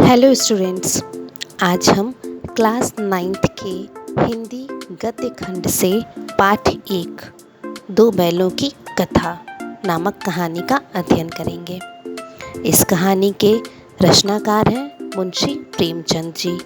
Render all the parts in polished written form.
Hello students. आज हम class 9th के हिंदी गद्य खंड से पाठ 1 दो बैलों की कथा नामक कहानी का अध्ययन करेंगे। इस कहानी के रचनाकार हैं मुंशी प्रेमचंद जी।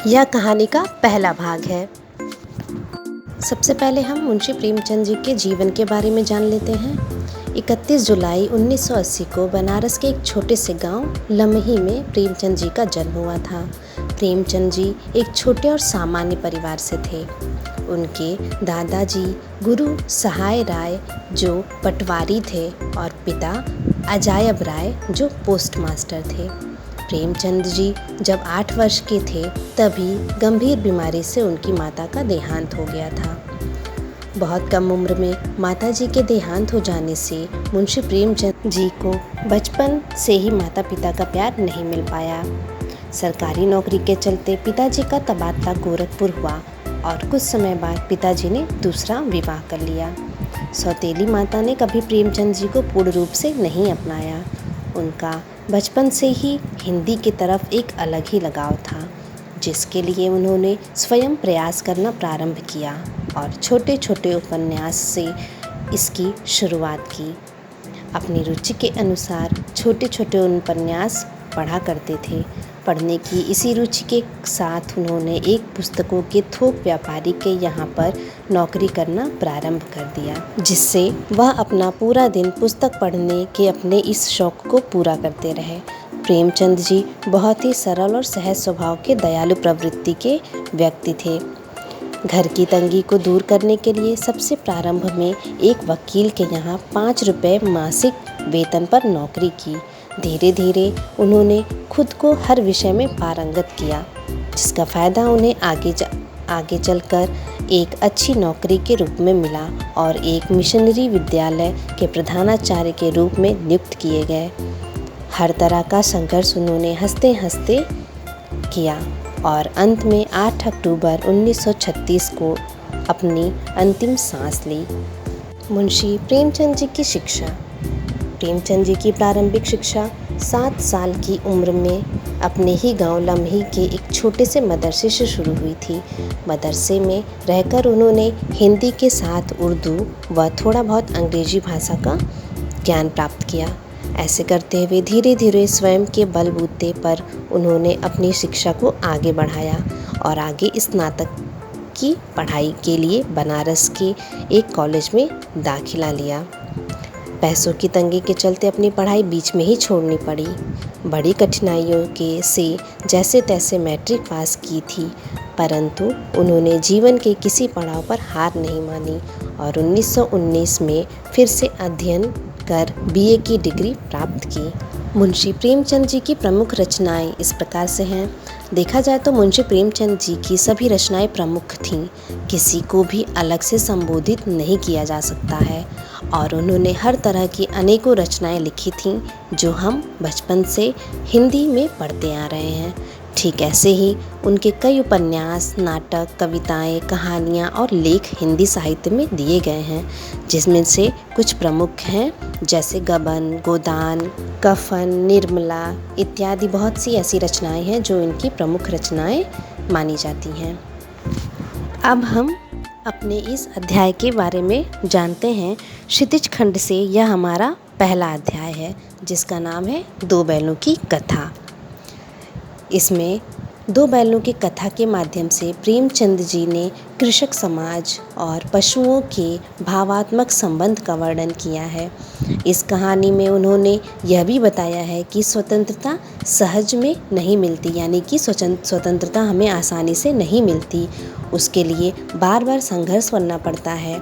यह कहानी का पहला भाग है। सबसे पहले हम मुंशी प्रेमचंद जी के जीवन के बारे में जान लेते हैं। 31 जुलाई 1980 को बनारस के एक छोटे से गांव लमही में प्रेमचंद जी का जन्म हुआ था। प्रेमचंद जी एक छोटे और सामान्य परिवार से थे। उनके दादाजी गुरु सहाय राय जो पटवारी थे और पिता अजायब राय जो पोस्टमास्टर थे। प्रेमचंद जी जब 8 वर्ष के थे तभी गंभीर बीमारी से उनकी माता का देहांत हो गया था। बहुत कम उम्र में माताजी के देहांत हो जाने से मुंशी प्रेमचंद जी को बचपन से ही माता पिता का प्यार नहीं मिल पाया। सरकारी नौकरी के चलते पिताजी का तबादला गोरखपुर हुआ और कुछ समय बाद पिताजी ने दूसरा विवाह कर लिया। सौतेली माता ने कभी प्रेमचंद जी को पूर्ण रूप से नहीं अपनाया। उनका बचपन से ही हिंदी की तरफ एक अलग ही लगाव था, जिसके लिए उन्होंने स्वयं प्रयास करना प्रारंभ किया और छोटे छोटे उपन्यास से इसकी शुरुआत की। अपनी रुचि के अनुसार छोटे छोटे उपन्यास पढ़ा करते थे। पढ़ने की इसी रुचि के साथ उन्होंने एक पुस्तकों के थोक व्यापारी के यहाँ पर नौकरी करना प्रारंभ कर दिया, जिससे वह अपना पूरा दिन पुस्तक पढ़ने के अपने इस शौक को पूरा करते रहे। प्रेमचंद जी बहुत ही सरल और सहज स्वभाव के दयालु प्रवृत्ति के व्यक्ति थे। घर की तंगी को दूर करने के लिए सबसे प्रारंभ में एक वकील के यहाँ 5 रुपये मासिक वेतन पर नौकरी की। धीरे धीरे उन्होंने खुद को हर विषय में पारंगत किया, जिसका फ़ायदा उन्हें आगे चलकर एक अच्छी नौकरी के रूप में मिला और एक मिशनरी विद्यालय के प्रधानाचार्य के रूप में नियुक्त किए गए। हर तरह का संघर्ष उन्होंने हंसते हंसते किया और अंत में 8 अक्टूबर 1936 को अपनी अंतिम सांस ली। मुंशी प्रेमचंद जी की शिक्षा। प्रेमचंद जी की प्रारंभिक शिक्षा 7 साल की उम्र में अपने ही गांव लमही के एक छोटे से मदरसे से शुरू हुई थी। मदरसे में रहकर उन्होंने हिंदी के साथ उर्दू व थोड़ा बहुत अंग्रेजी भाषा का ज्ञान प्राप्त किया। ऐसे करते हुए धीरे धीरे स्वयं के बलबूते पर उन्होंने अपनी शिक्षा को आगे बढ़ाया और आगे स्नातक की पढ़ाई के लिए बनारस के एक कॉलेज में दाखिला लिया। पैसों की तंगी के चलते अपनी पढ़ाई बीच में ही छोड़नी पड़ी। बड़ी कठिनाइयों के से जैसे तैसे मैट्रिक पास की थी, परंतु उन्होंने जीवन के किसी पड़ाव पर हार नहीं मानी और 1919 में फिर से अध्ययन कर बीए की डिग्री प्राप्त की। मुंशी प्रेमचंद जी की प्रमुख रचनाएं इस प्रकार से हैं। देखा जाए तो मुंशी प्रेमचंद जी की सभी रचनाएं प्रमुख थीं, किसी को भी अलग से संबोधित नहीं किया जा सकता है और उन्होंने हर तरह की अनेकों रचनाएं लिखी थीं जो हम बचपन से हिंदी में पढ़ते आ रहे हैं। ठीक ऐसे ही उनके कई उपन्यास, नाटक, कविताएं, कहानियां और लेख हिंदी साहित्य में दिए गए हैं, जिसमें से कुछ प्रमुख हैं जैसे गबन, गोदान, कफन, निर्मला इत्यादि। बहुत सी ऐसी रचनाएं हैं जो इनकी प्रमुख रचनाएं मानी जाती हैं। अब हम अपने इस अध्याय के बारे में जानते हैं। क्षितिज खंड से यह हमारा पहला अध्याय है, जिसका नाम है दो बैलों की कथा। इसमें दो बैलों की कथा के माध्यम से प्रेमचंद जी ने कृषक समाज और पशुओं के भावात्मक संबंध का वर्णन किया है। इस कहानी में उन्होंने यह भी बताया है कि स्वतंत्रता सहज में नहीं मिलती, यानी कि स्वतंत्रता हमें आसानी से नहीं मिलती, उसके लिए बार बार संघर्ष करना पड़ता है।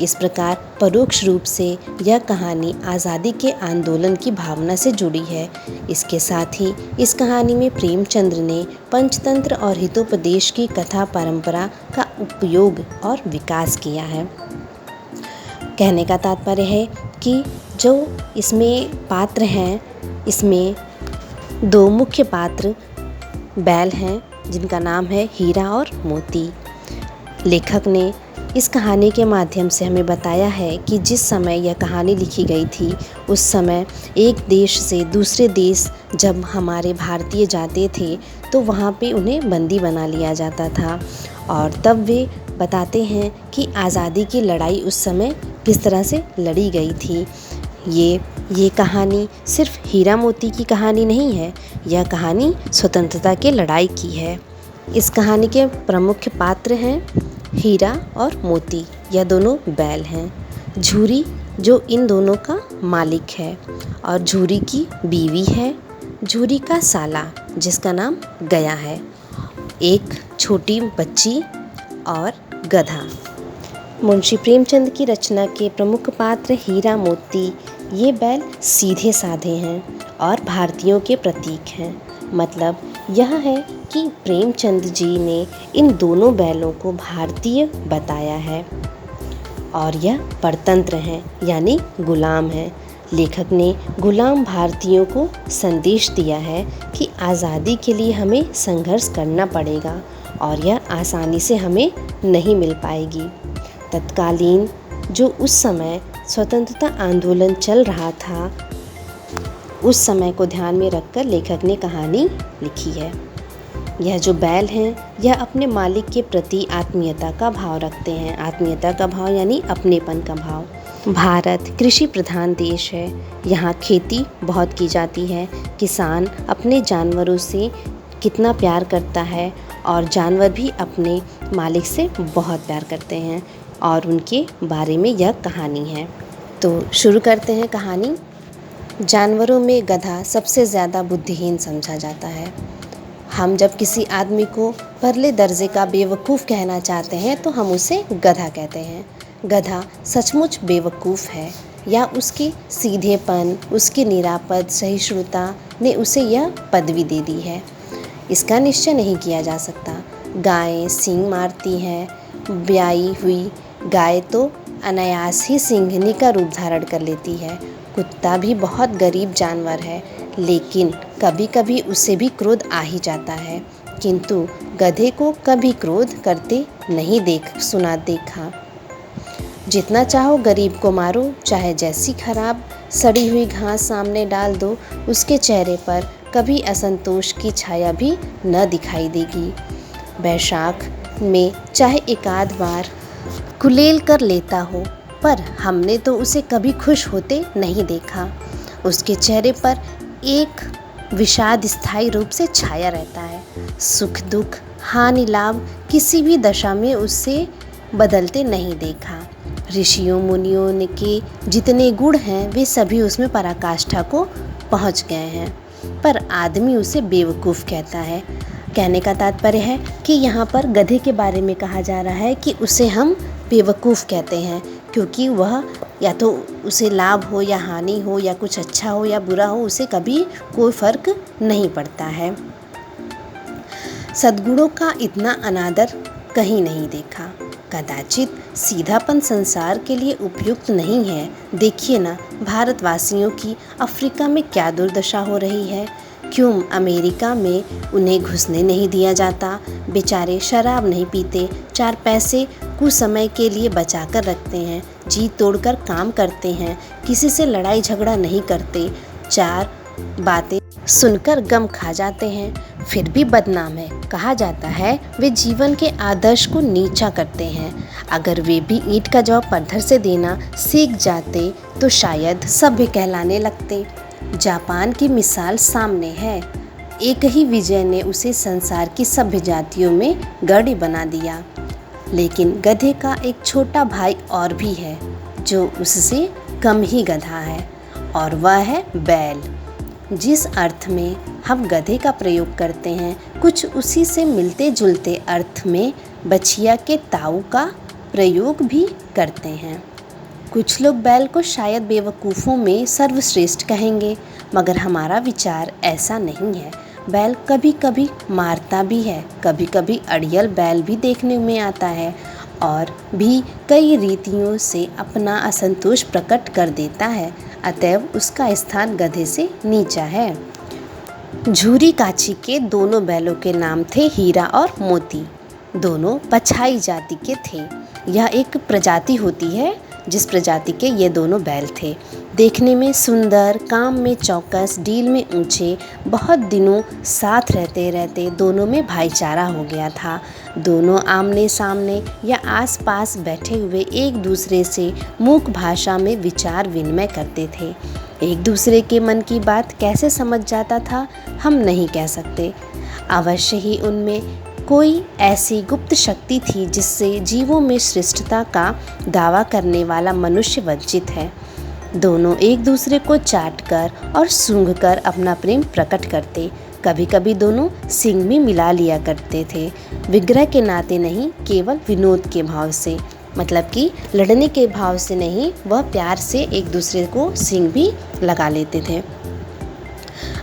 इस प्रकार परोक्ष रूप से यह कहानी आज़ादी के आंदोलन की भावना से जुड़ी है। इसके साथ ही इस कहानी में प्रेमचंद ने पंचतंत्र और हितोपदेश की कथा परंपरा का उपयोग और विकास किया है। कहने का तात्पर्य है कि जो इसमें पात्र हैं, इसमें 2 मुख्य पात्र बैल हैं जिनका नाम है हीरा और मोती। लेखक ने इस कहानी के माध्यम से हमें बताया है कि जिस समय यह कहानी लिखी गई थी उस समय एक देश से दूसरे देश जब हमारे भारतीय जाते थे तो वहाँ पे उन्हें बंदी बना लिया जाता था, और तब वे बताते हैं कि आज़ादी की लड़ाई उस समय किस तरह से लड़ी गई थी। ये कहानी सिर्फ हीरा मोती की कहानी नहीं है, यह कहानी स्वतंत्रता की लड़ाई की है। इस कहानी के प्रमुख पात्र हैं हीरा और मोती, यह दोनों बैल हैं। झूरी जो इन दोनों का मालिक है, और झूरी की बीवी है, झूरी का साला जिसका नाम गया है, एक छोटी बच्ची और गधा। मुंशी प्रेमचंद की रचना के प्रमुख पात्र हीरा मोती, ये बैल सीधे साधे हैं और भारतीयों के प्रतीक हैं। मतलब यह है कि प्रेमचंद जी ने इन दोनों बैलों को भारतीय बताया है, और यह परतंत्र हैं यानी गुलाम हैं। लेखक ने गुलाम भारतीयों को संदेश दिया है कि आज़ादी के लिए हमें संघर्ष करना पड़ेगा और यह आसानी से हमें नहीं मिल पाएगी। तत्कालीन जो उस समय स्वतंत्रता आंदोलन चल रहा था, उस समय को ध्यान में रखकर लेखक ने कहानी लिखी है। यह जो बैल हैं यह अपने मालिक के प्रति आत्मीयता का भाव रखते हैं। आत्मीयता का भाव यानी अपनेपन का भाव। भारत कृषि प्रधान देश है, यहाँ खेती बहुत की जाती है। किसान अपने जानवरों से कितना प्यार करता है और जानवर भी अपने मालिक से बहुत प्यार करते हैं, और उनके बारे में यह कहानी है। तो शुरू करते हैं कहानी। जानवरों में गधा सबसे ज़्यादा बुद्धिहीन समझा जाता है। हम जब किसी आदमी को परले दर्जे का बेवकूफ़ कहना चाहते हैं तो हम उसे गधा कहते हैं। गधा सचमुच बेवकूफ़ है, या उसके सीधेपन, उसकी निरापद सहिष्णुता ने उसे यह पदवी दे दी है, इसका निश्चय नहीं किया जा सकता। गायें सींग मारती हैं, ब्याई हुई गाय तो अनायास ही सिंघनी का रूप धारण कर लेती है। कुत्ता भी बहुत गरीब जानवर है, लेकिन कभी कभी उसे भी क्रोध आ ही जाता है, किंतु गधे को कभी क्रोध करते नहीं देखा। जितना चाहो गरीब को मारो, चाहे जैसी खराब सड़ी हुई घास सामने डाल दो, उसके चेहरे पर कभी असंतोष की छाया भी न दिखाई देगी। बैसाख में चाहे एकाध बार कुलेल कर लेता हो, पर हमने तो उसे कभी खुश होते नहीं देखा। उसके चेहरे पर एक विषाद स्थायी रूप से छाया रहता है। सुख दुख हानि लाभ किसी भी दशा में उससे बदलते नहीं देखा। ऋषियों मुनियों के जितने गुण हैं वे सभी उसमें पराकाष्ठा को पहुंच गए हैं, पर आदमी उसे बेवकूफ़ कहता है। कहने का तात्पर्य है कि यहाँ पर गधे के बारे में कहा जा रहा है कि उसे हम बेवकूफ़ कहते हैं, क्योंकि वह या तो उसे लाभ हो या हानि हो, या कुछ अच्छा हो या बुरा हो, उसे कभी कोई फ़र्क नहीं पड़ता है। सद्गुणों का इतना अनादर कहीं नहीं देखा। कदाचित सीधापन संसार के लिए उपयुक्त नहीं है। देखिए ना, भारतवासियों की अफ्रीका में क्या दुर्दशा हो रही है। क्यों अमेरिका में उन्हें घुसने नहीं दिया जाता। बेचारे शराब नहीं पीते, 4 पैसे कुछ समय के लिए बचा कर रखते हैं, जी तोड़कर काम करते हैं, किसी से लड़ाई झगड़ा नहीं करते, 4 बातें सुनकर गम खा जाते हैं, फिर भी बदनाम है। कहा जाता है वे जीवन के आदर्श को नीचा करते हैं। अगर वे भी ईंट का जवाब पत्थर से देना सीख जाते तो शायद सभ्य कहलाने लगते। जापान की मिसाल सामने है। एक ही विजय ने उसे संसार की सभ्य जातियों में गढ़ बना दिया। लेकिन गधे का एक छोटा भाई और भी है जो उससे कम ही गधा है, और वह है बैल। जिस अर्थ में हम गधे का प्रयोग करते हैं, कुछ उसी से मिलते जुलते अर्थ में बछिया के ताऊ का प्रयोग भी करते हैं। कुछ लोग बैल को शायद बेवकूफ़ों में सर्वश्रेष्ठ कहेंगे, मगर हमारा विचार ऐसा नहीं है। बैल कभी कभी मारता भी है, कभी कभी अड़ियल बैल भी देखने में आता है, और भी कई रीतियों से अपना असंतोष प्रकट कर देता है। अतएव उसका स्थान गधे से नीचा है। झूरी काछी के दोनों बैलों के नाम थे हीरा और मोती। दोनों पछाई जाति के थे। यह एक प्रजाति होती है जिस प्रजाति के ये दोनों बैल थे। देखने में सुंदर, काम में चौकस, डील में ऊंचे। बहुत दिनों साथ रहते रहते दोनों में भाईचारा हो गया था। दोनों आमने सामने या आसपास बैठे हुए एक दूसरे से मूक भाषा में विचार विनिमय करते थे। एक दूसरे के मन की बात कैसे समझ जाता था हम नहीं कह सकते। अवश्य ही उनमें कोई ऐसी गुप्त शक्ति थी जिससे जीवों में श्रेष्ठता का दावा करने वाला मनुष्य वंचित है। दोनों एक दूसरे को चाटकर और सूंघकर अपना प्रेम प्रकट करते। कभी कभी दोनों सींग भी मिला लिया करते थे, विग्रह के नाते नहीं, केवल विनोद के भाव से। मतलब कि लड़ने के भाव से नहीं, वह प्यार से एक दूसरे को सींग भी लगा लेते थे।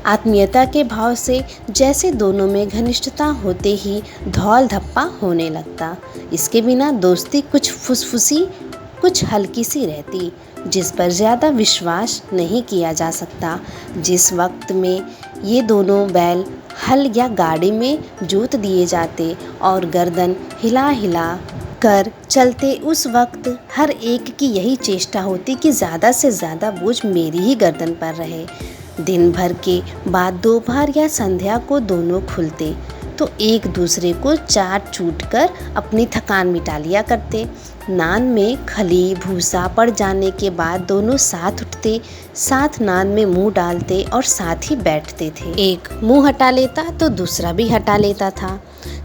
आत्मीयता के भाव से जैसे दोनों में घनिष्ठता होते ही धौल धप्पा होने लगता। इसके बिना दोस्ती कुछ फुसफुसी, कुछ हल्की सी रहती, जिस पर ज़्यादा विश्वास नहीं किया जा सकता। जिस वक्त में ये दोनों बैल हल या गाड़ी में जोत दिए जाते और गर्दन हिला हिला कर चलते, उस वक्त हर एक की यही चेष्टा होती कि ज़्यादा से ज़्यादा बोझ मेरी ही गर्दन पर रहे। दिन भर के बाद दोपहर या संध्या को दोनों खुलते तो एक दूसरे को चाट चूट कर अपनी थकान मिटा लिया करते। नान में खली भूसा पड़ जाने के बाद दोनों साथ उठते, साथ नान में मुंह डालते और साथ ही बैठते थे। एक मुंह हटा लेता तो दूसरा भी हटा लेता था।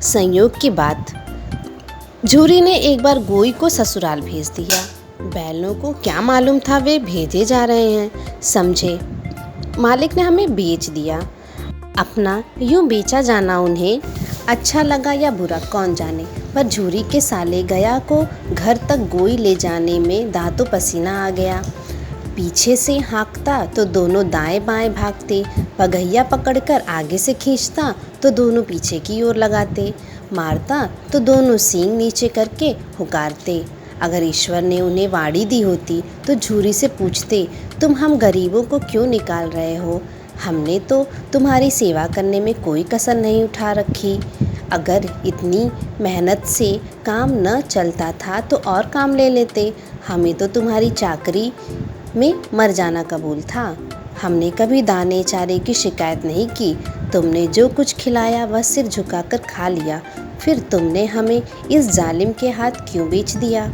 संयोग की बात, झूरी ने एक बार गोई को ससुराल भेज दिया। बैलों को क्या मालूम था वे भेजे जा रहे हैं, समझे मालिक ने हमें बेच दिया। अपना यूं बेचा जाना उन्हें अच्छा लगा या बुरा कौन जाने, पर झूरी के साले गया को घर तक गोई ले जाने में दांतों पसीना आ गया। पीछे से हाँकता तो दोनों दाएं बाएं भागते, पगहिया पकड़कर आगे से खींचता तो दोनों पीछे की ओर लगाते, मारता तो दोनों सींग नीचे करके हुकारते। अगर ईश्वर ने उन्हें वाड़ी दी होती तो झूरी से पूछते, तुम हम गरीबों को क्यों निकाल रहे हो? हमने तो तुम्हारी सेवा करने में कोई कसर नहीं उठा रखी। अगर इतनी मेहनत से काम न चलता था तो और काम ले लेते। हमें तो तुम्हारी चाकरी में मर जाना कबूल था। हमने कभी दाने चारे की शिकायत नहीं की। तुमने जो कुछ खिलाया वह सिर झुकाकर खा लिया। फिर तुमने हमें इस जालिम के हाथ क्यों बेच दिया?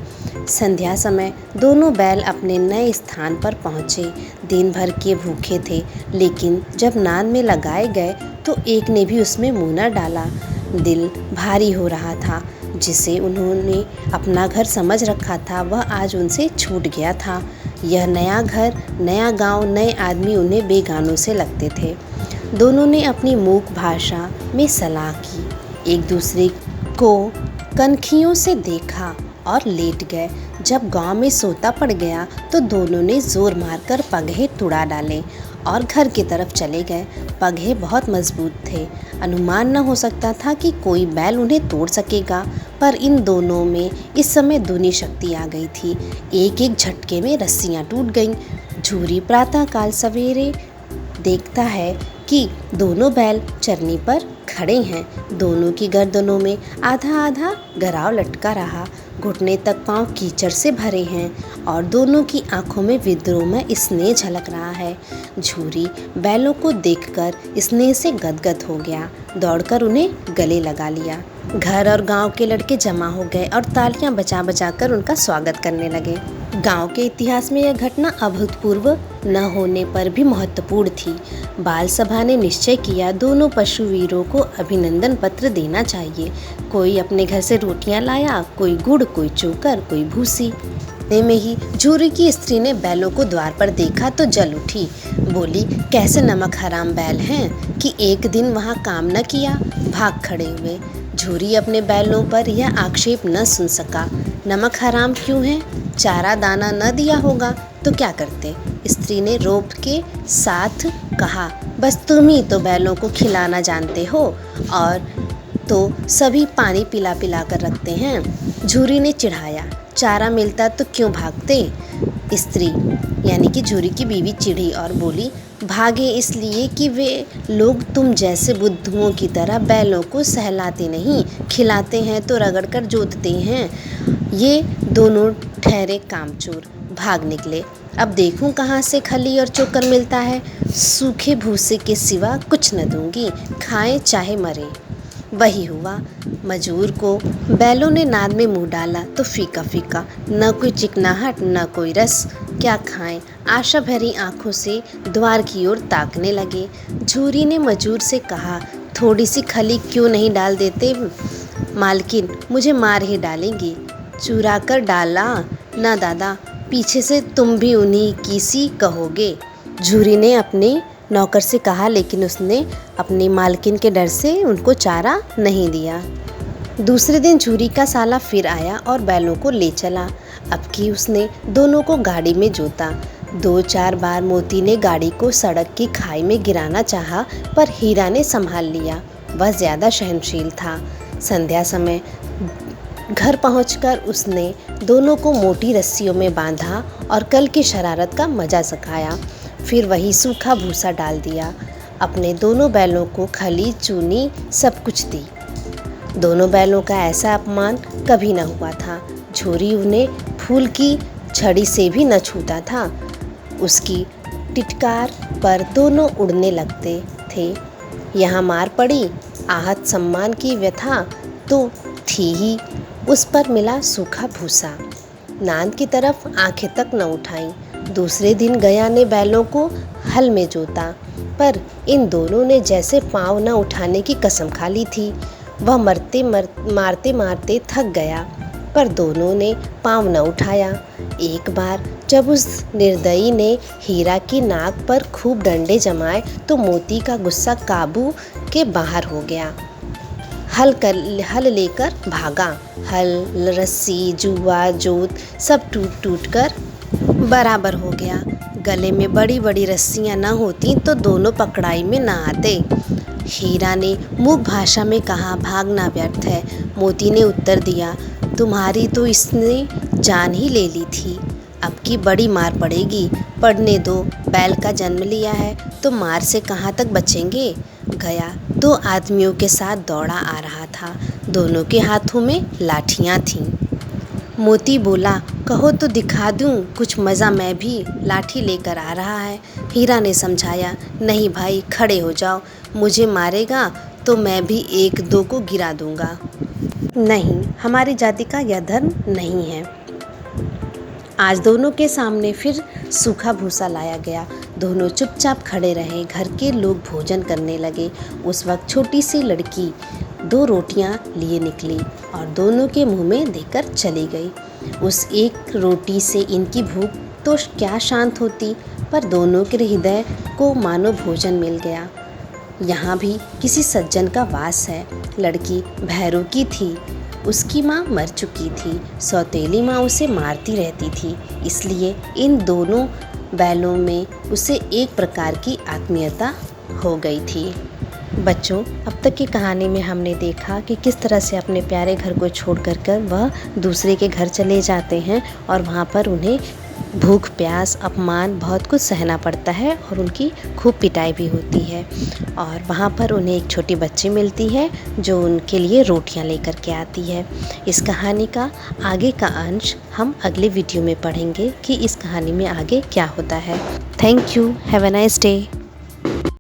संध्या समय दोनों बैल अपने नए स्थान पर पहुँचे। दिन भर के भूखे थे, लेकिन जब नान में लगाए गए तो एक ने भी उसमें मुँह न डाला। दिल भारी हो रहा था। जिसे उन्होंने अपना घर समझ रखा था वह आज उनसे छूट गया था। यह नया घर, नया गांव, नए आदमी उन्हें बेगानों से लगते थे। दोनों ने अपनी मूक भाषा में सलाह की, एक दूसरे को कनखियों से देखा और लेट गए। जब गांव में सोता पड़ गया तो दोनों ने जोर मारकर पगहे तुड़ा डाले और घर की तरफ चले गए। पगहे बहुत मजबूत थे, अनुमान न हो सकता था कि कोई बैल उन्हें तोड़ सकेगा, पर इन दोनों में इस समय दूनी शक्ति आ गई थी। एक एक झटके में रस्सियां टूट गईं। झूरी प्रातःकाल सवेरे देखता है कि दोनों बैल चरनी पर खड़े हैं। दोनों की गर्दनों में आधा आधा गराव लटका रहा, घुटने तक पांव कीचड़ से भरे हैं और दोनों की आंखों में विद्रोह में स्नेह झलक रहा है। झूरी बैलों को देखकर स्नेह से गदगद हो गया, दौड़कर उन्हें गले लगा लिया। घर और गांव के लड़के जमा हो गए और तालियां बजा बजा कर उनका स्वागत करने लगे। गांव के इतिहास में यह घटना अभूतपूर्व न होने पर भी महत्वपूर्ण थी। बाल सभा ने निश्चय किया दोनों पशुवीरों को अभिनंदन पत्र देना चाहिए। कोई अपने घर से रोटियां लाया, कोई गुड़, कोई चोकर, कोई भूसी। इतने में ही झूरी की स्त्री ने बैलों को द्वार पर देखा तो जल उठी, बोली, कैसे नमक हराम बैल हैं कि एक दिन वहाँ काम न किया, भाग खड़े हुए। झूरी अपने बैलों पर यह आक्षेप न सुन सका। नमक हराम क्यों है? चारा दाना न दिया होगा तो क्या करते? स्त्री ने रोब के साथ कहा, बस तुम ही तो बैलों को खिलाना जानते हो और तो सभी पानी पिला पिला कर रखते हैं। झूरी ने चिढ़ाया, चारा मिलता तो क्यों भागते? स्त्री यानी कि झूरी की बीवी चिढ़ी और बोली, भागे इसलिए कि वे लोग तुम जैसे बुद्धुओं की तरह बैलों को सहलाते नहीं, खिलाते हैं तो रगड़कर जोतते हैं। ये दोनों ठहरे कामचोर, भाग निकले। अब देखूं कहाँ से खली और चोकर मिलता है। सूखे भूसे के सिवा कुछ न दूंगी, खाएं चाहे मरे। वही हुआ। मजूर को बैलों ने नाद में मुंह डाला तो फीका फीका, न कोई चिकनाहट न कोई रस। क्या खाएं। आशा भरी आंखों से द्वार की ओर ताकने लगे। झूरी ने मजूर से कहा, थोड़ी सी खली क्यों नहीं डाल देते? मालकिन, मुझे मार ही डालेंगी। चुरा कर डाला ना दादा, पीछे से तुम भी उन्हीं की सी कहोगे। झूरी ने अपने नौकर से कहा, लेकिन उसने अपनी मालकिन के डर से उनको चारा नहीं दिया। दूसरे दिन झूरी का साला फिर आया और बैलों को ले चला। अब की उसने दोनों को गाड़ी में जोता। 2-4 बार मोती ने गाड़ी को सड़क की खाई में गिराना चाहा, पर हीरा ने संभाल लिया। वह ज़्यादा सहनशील था। संध्या समय घर पहुंचकर उसने दोनों को मोटी रस्सियों में बांधा और कल की शरारत का मजा चखाया। फिर वही सूखा भूसा डाल दिया। अपने दोनों बैलों को खली, चूनी सब कुछ दी। दोनों बैलों का ऐसा अपमान कभी न हुआ था। झूरी उन्हें फूल की छड़ी से भी न छूता था। उसकी टिटकार पर दोनों उड़ने लगते थे। यहाँ मार पड़ी, आहत सम्मान की व्यथा तो थी ही। उस पर मिला सूखा भूसा। नांद की तरफ आंखें तक न उठाई। दूसरे दिन गया ने बैलों को हल में जोता, पर इन दोनों ने जैसे पाँव न उठाने की कसम खा ली थी। वह मारते मारते थक गया, पर दोनों ने पाँव न उठाया। एक बार जब उस निर्दयी ने हीरा की नाक पर खूब डंडे जमाए तो मोती का गुस्सा काबू के बाहर हो गया। हल लेकर भागा। हल, रस्सी, जुआ, जोत सब टूट कर बराबर हो गया। गले में बड़ी बड़ी रस्सियां न होती तो दोनों पकड़ाई में न आते। हीरा ने मूक भाषा में कहा, भागना व्यर्थ है। मोती ने उत्तर दिया, तुम्हारी तो इसने जान ही ले ली थी, अब की बड़ी मार पड़ेगी। पड़ने दो, बैल का जन्म लिया है तो मार से कहाँ तक बचेंगे। गया 2 आदमियों के साथ दौड़ा आ रहा था। दोनों के हाथों में लाठियाँ थीं। मोती बोला, कहो तो दिखा दूं कुछ मज़ा, मैं भी लाठी लेकर आ रहा है। हीरा ने समझाया, नहीं भाई, खड़े हो जाओ, मुझे मारेगा तो मैं भी 1-2 को गिरा दूंगा। नहीं, हमारी जाति का यह धर्म नहीं है। आज दोनों के सामने फिर सूखा भूसा लाया गया। दोनों चुपचाप खड़े रहे। घर के लोग भोजन करने लगे। उस वक्त छोटी सी लड़की 2 रोटियां लिए निकली और दोनों के मुंह में देकर चली गई। उस एक रोटी से इनकी भूख तो क्या शांत होती, पर दोनों के हृदय को मानो भोजन मिल गया। यहाँ भी किसी सज्जन का वास है। लड़की भैरू की थी। उसकी माँ मर चुकी थी। सौतेली माँ उसे मारती रहती थी, इसलिए इन दोनों बैलों में उसे एक प्रकार की आत्मीयता हो गई थी। बच्चों, अब तक की कहानी में हमने देखा कि किस तरह से अपने प्यारे घर को छोड़ कर वह दूसरे के घर चले जाते हैं और वहाँ पर उन्हें भूख, प्यास, अपमान बहुत कुछ सहना पड़ता है और उनकी खूब पिटाई भी होती है। और वहाँ पर उन्हें एक छोटी बच्ची मिलती है जो उनके लिए रोटियां लेकर के आती है। इस कहानी का आगे का अंश हम अगले वीडियो में पढ़ेंगे कि इस कहानी में आगे क्या होता है। Thank you. Have a nice day.